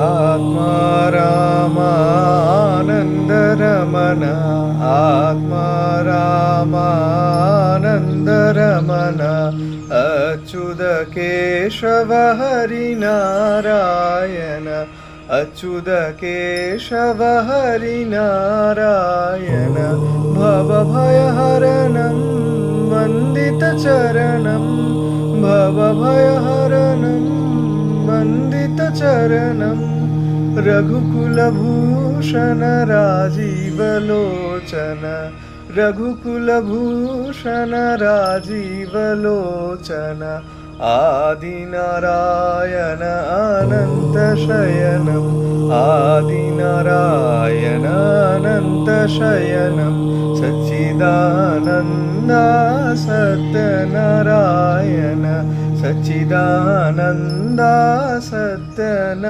आत्मा रामानन्दरमण आत्मा रामानन्दरमण अच्युत केशव हरिनारायण अच्युत केशव हरिनारायण भवभयहरणं वन्दितचरणं भवभयहरणं वन्दितचरणं रघुकुलभूषण राजीवलोचन रघुकुलभूषण राजीवलोचन आदिनारायण अनन्तशयनम् आदिनारायण अनन्तशयनं सच्चिदानन्द सत्यनारायण सच्चिदानन्द सत्यनारायण